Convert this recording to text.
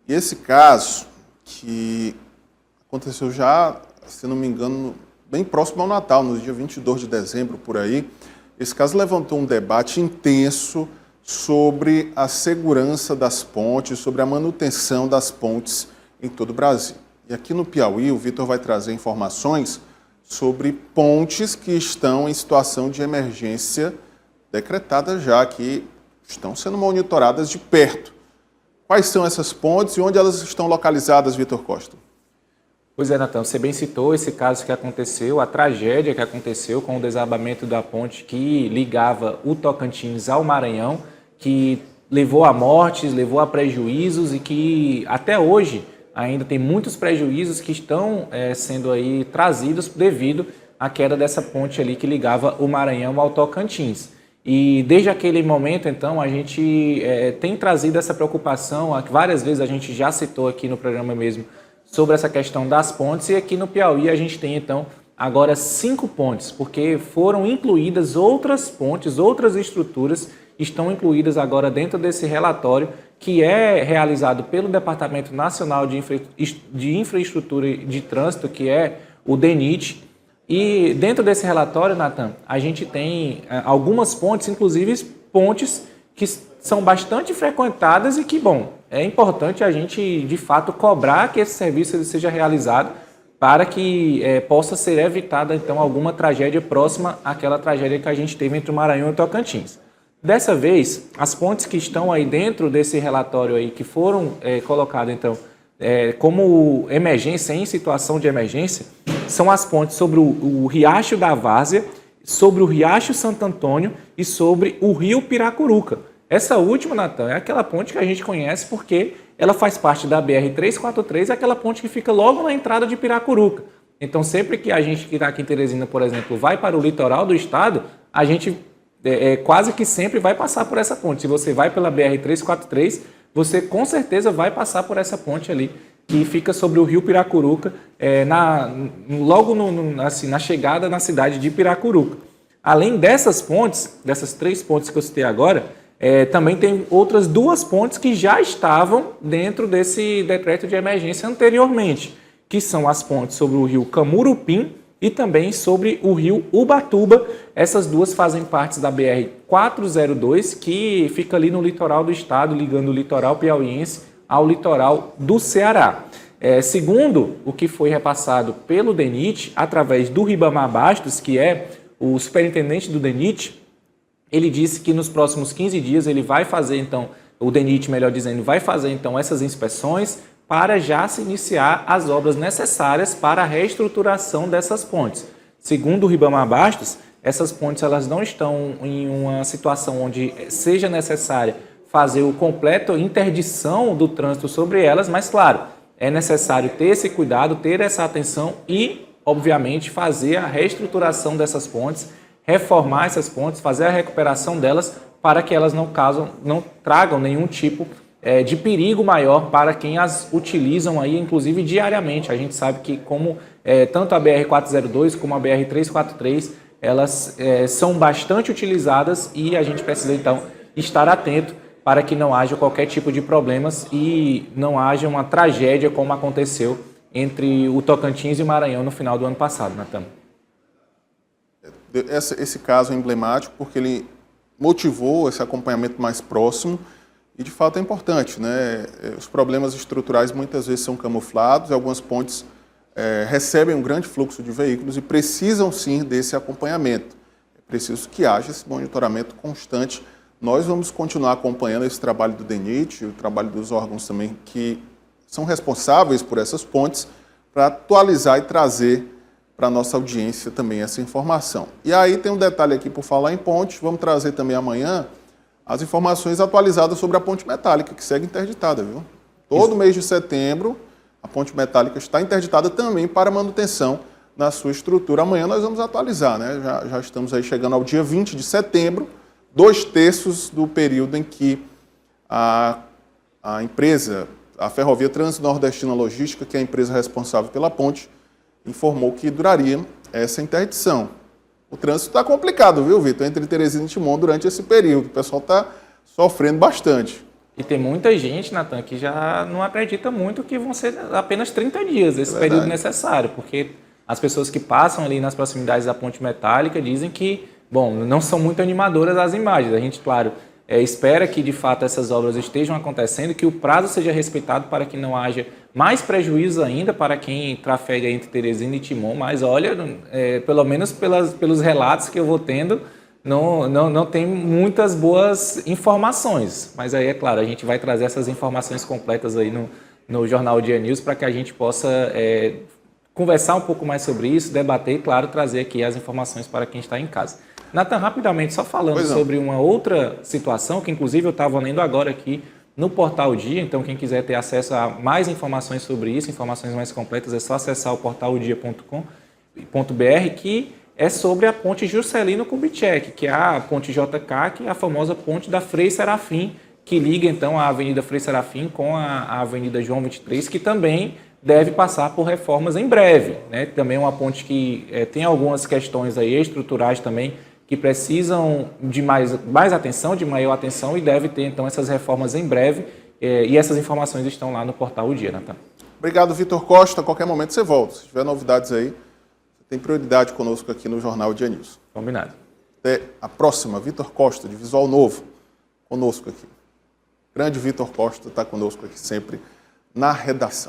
E esse caso, que aconteceu já, se não me engano, bem próximo ao Natal, no dia 22 de dezembro, por aí, esse caso levantou um debate intenso sobre a segurança das pontes, sobre a manutenção das pontes em todo o Brasil. E aqui no Piauí, o Vitor vai trazer informações sobre pontes que estão em situação de emergência decretada já, que estão sendo monitoradas de perto. Quais são essas pontes e onde elas estão localizadas, Vitor Costa? Pois é, Natan, você bem citou esse caso que aconteceu, a tragédia que aconteceu com o desabamento da ponte que ligava o Tocantins ao Maranhão, que levou a mortes, levou a prejuízos e que até hoje ainda tem muitos prejuízos que estão sendo aí trazidos devido à queda dessa ponte ali que ligava o Maranhão ao Tocantins. E desde aquele momento, então, a gente tem trazido essa preocupação, várias vezes a gente já citou aqui no programa mesmo, sobre essa questão das pontes, e aqui no Piauí a gente tem, então, agora 5 pontes, porque foram incluídas outras pontes, outras estruturas estão incluídas agora dentro desse relatório que é realizado pelo Departamento Nacional de Infraestrutura e de Trânsito, que é o DENIT. E dentro desse relatório, Natan, a gente tem algumas pontes, inclusive pontes que são bastante frequentadas e que, bom, é importante a gente, de fato, cobrar que esse serviço seja realizado para que possa ser evitada, então, alguma tragédia próxima àquela tragédia que a gente teve entre o Maranhão e o Tocantins. Dessa vez, as pontes que estão aí dentro desse relatório aí, que foram colocadas, então, como emergência, em situação de emergência, são as pontes sobre o Riacho da Várzea, sobre o Riacho Santo Antônio e sobre o Rio Piracuruca. Essa última, Natan, é aquela ponte que a gente conhece porque ela faz parte da BR-343, é aquela ponte que fica logo na entrada de Piracuruca. Então, sempre que a gente que está aqui em Teresina, por exemplo, vai para o litoral do estado, a gente quase que sempre vai passar por essa ponte. Se você vai pela BR-343, você com certeza vai passar por essa ponte ali, que fica sobre o Rio Piracuruca, logo na chegada na cidade de Piracuruca. Além dessas pontes, dessas 3 pontes que eu citei agora, também tem outras 2 pontes que já estavam dentro desse decreto de emergência anteriormente, que são as pontes sobre o rio Camurupim e também sobre o rio Ubatuba. Essas 2 fazem parte da BR-402, que fica ali no litoral do estado, ligando o litoral piauiense ao litoral do Ceará. Segundo o que foi repassado pelo DENIT, através do Ribamar Bastos, que é o superintendente do DENIT, ele disse que nos próximos 15 dias ele vai fazer, então, o DENIT, melhor dizendo, vai fazer, então, essas inspeções para já se iniciar as obras necessárias para a reestruturação dessas pontes. Segundo o Ribamar Bastos, essas pontes elas não estão em uma situação onde seja necessária fazer o completo interdição do trânsito sobre elas, mas, claro, é necessário ter esse cuidado, ter essa atenção e, obviamente, fazer a reestruturação dessas pontes, reformar essas pontes, fazer a recuperação delas para que elas não tragam nenhum tipo de perigo maior para quem as utilizam aí, inclusive diariamente. A gente sabe que tanto a BR-402 como a BR-343, elas são bastante utilizadas e a gente precisa então estar atento para que não haja qualquer tipo de problemas e não haja uma tragédia como aconteceu entre o Tocantins e o Maranhão no final do ano passado, Natan. Esse caso é emblemático porque ele motivou esse acompanhamento mais próximo e, de fato, é importante, né? Os problemas estruturais muitas vezes são camuflados e algumas pontes recebem um grande fluxo de veículos e precisam, sim, desse acompanhamento. É preciso que haja esse monitoramento constante. Nós vamos continuar acompanhando esse trabalho do DENIT, o trabalho dos órgãos também que são responsáveis por essas pontes, para atualizar e trazer para a nossa audiência também essa informação. E aí tem um detalhe aqui por falar em ponte, vamos trazer também amanhã as informações atualizadas sobre a ponte metálica, que segue interditada, viu? Todo mês de setembro, a ponte metálica está interditada também para manutenção na sua estrutura. Amanhã nós vamos atualizar, né? Já estamos aí chegando ao dia 20 de setembro, 2/3 do período em que a empresa, a Ferrovia Transnordestina Logística, que é a empresa responsável pela ponte, informou que duraria essa interdição. O trânsito está complicado, viu, Vitor? Entre Teresina e Timon durante esse período. O pessoal está sofrendo bastante. E tem muita gente, Natan, que já não acredita muito que vão ser apenas 30 dias esse período necessário, porque as pessoas que passam ali nas proximidades da ponte metálica dizem que, bom, não são muito animadoras as imagens. A gente, claro, espera que de fato essas obras estejam acontecendo, que o prazo seja respeitado para que não haja mais prejuízo ainda para quem trafega entre Teresina e Timon, mas olha, pelo menos pelos relatos que eu vou tendo, não tem muitas boas informações. Mas aí, é claro, a gente vai trazer essas informações completas aí no Jornal Dia News para que a gente possa conversar um pouco mais sobre isso, debater e, claro, trazer aqui as informações para quem está em casa. Natan, rapidamente, só falando sobre uma outra situação, que inclusive eu estava lendo agora aqui no Portal Dia, então quem quiser ter acesso a mais informações sobre isso, informações mais completas, é só acessar o portaldia.com.br, que é sobre a ponte Juscelino Kubitschek, que é a ponte JK, que é a famosa ponte da Frei Serafim, que liga então a Avenida Frei Serafim com a Avenida João 23, que também deve passar por reformas em breve, né? Também é uma ponte que tem algumas questões aí estruturais também que precisam de mais atenção, de maior atenção, e deve ter então essas reformas em breve, e essas informações estão lá no Portal O Dia, Natan. Obrigado, Vitor Costa. A qualquer momento você volta. Se tiver novidades aí, você tem prioridade conosco aqui no Jornal Dia News. Combinado. Até a próxima. Vitor Costa, de Visual Novo, conosco aqui. Grande Vitor Costa está conosco aqui sempre na redação.